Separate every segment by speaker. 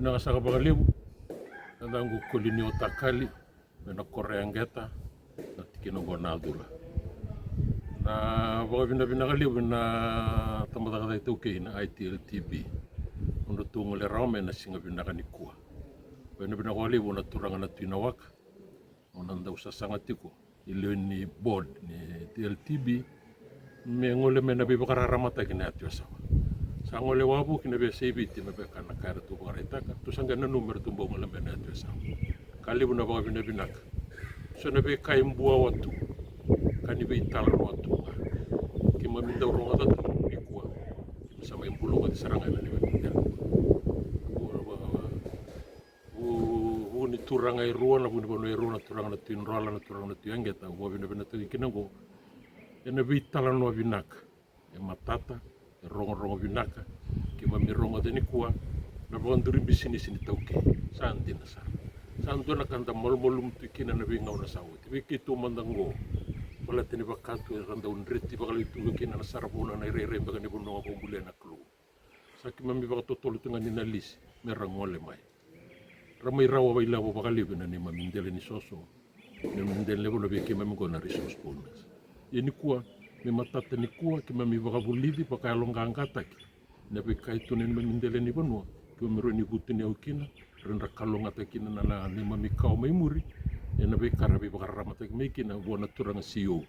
Speaker 1: Nakasaka Bagalibu, Nandangu Kolini Otakali, na Koreangeta, na Tikinongonadura. Na Bagabina Binagalibu na Tamataka Ituki na ITLTB, Unutungole Rame na Singa Binaganikua. When Binagalibu na Turanga Tinawak, Unanda Usasangatiku, Iluni board ni TLTB, Mengole Menabibakara Ramata Kinatiasawa. Sangole wabu kina be sebiti na be kana kara tu barita ka tu sanga na numero tu bongo la mena tu sa kali buna ba bina binak so na be kai mbua watu kani be tal watu ki ma minda ronga ta ni kuwa sama imbulo ka saranga na ni be ni turanga i ruwa na buni bono i ruwa na turanga na tin rola na turanga na tiangeta wa bina bina tu kinango ena be tal no binak e matata rongo binaka ki mami rongo deni kuwa na bonduri bisini sini tauke sandi na sar sando na kanda molmolum tu kina na binga na sawu ti ki tu mandango wala tini bakatu randa unreti bakali tu kina na sarabuna na rere bagani bono bombule na klu saki mami bakato tolu tunga ni nalis merangole mai ramai rawa baila bo bakali bina ni mami ndele ni soso ni ndele bono be ki mami gona resource bonus yeni kuwa me matata ni kuwa ki mami wakabulidi pa kaya longa angataki na pe kai tunen mamindele ni banua ki mero ni butini au kina renda kalonga takina na ni mami kau mai muri na pe karabi bakaramata ki mekina wana turanga CEO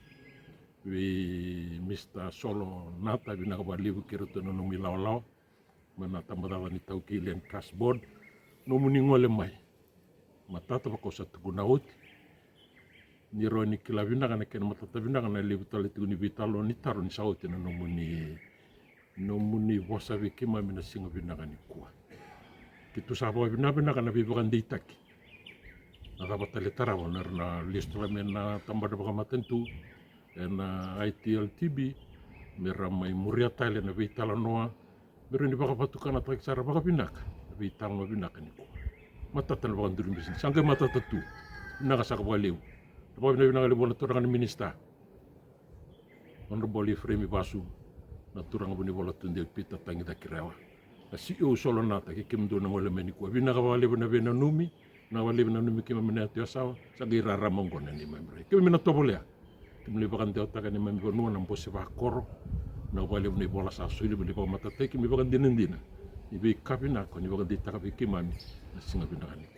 Speaker 1: we Mr. Solo Nata bina kabalibu kiruto no numi lao mana tambadawa ni tau ki len trust board no muni ngole mai matata pa kosa tugunauti ni roni kila bina kana kena matata bina kana lebu tali tu ni vitalo ni taro ni sauti na no muni vosa vikima mina singa bina kana kuwa kitu sabo bina kana bibukan ditaki na kabatale tarawa na listra mena tambada baka matentu na ITLTB mera mai muria tale na vitalo noa mera ni baka patukana tak sara baka binaka vitalo binaka ni kuwa matata na baka nduri bisin sangga matata tu naka saka baka lebu Lepas bina bina kali bola turang ni minista, orang boleh frame basu, na turang bini bola tundel pita tangi tak kirawa. Na CEO solo nata kikim do na wala meniku. Bina kawali bina numi, na wali bina numi kima mina tio sawa, sagi rara mongkona ni membre. Kima mina tobolea, kima libakan tio taka ni membre nuan nampo sepa koro, na wali bina bola sa suli bina kau mata te kima libakan dinendina. Ibi kapina ko ni libakan ditaka kima ni na singa bina kaniku.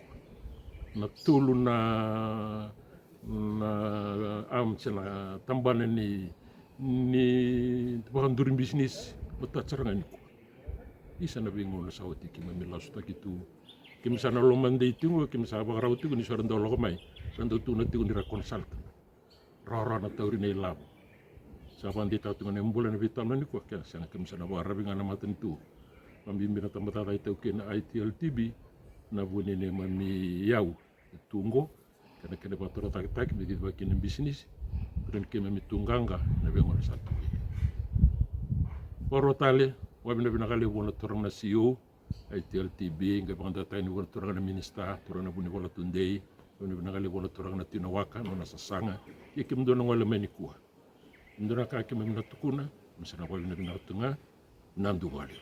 Speaker 1: Na tulu na cina tambana ni bahan durin bisnis beta carangan ko isa na bingo na sawti ki mamila sta gitu kim sana loman de itu kim sa ba rawti ni soran dolo mai sando tu na tu ni ra consult rara na tauri nei lab sa ban dita tu ne mbulan vital ni ko ka sana kim sana ba rabi ngana maten tu mambimbi na tambata itu ke na ITLTB na buni ne mami yau tunggo karena kena batura tak begitu bagian bisnis dan kena mitunganga na bengon satu porotale wabina bina kali wona turang na CEO ITLTB ngai bangda tai ni wona turang na minista turang na buni wala tundei wabina bina kali wona turang na tinawaka na sasanga ikim do ngole menikua ndura ka kim na tukuna misana wabina bina tunga nandu wali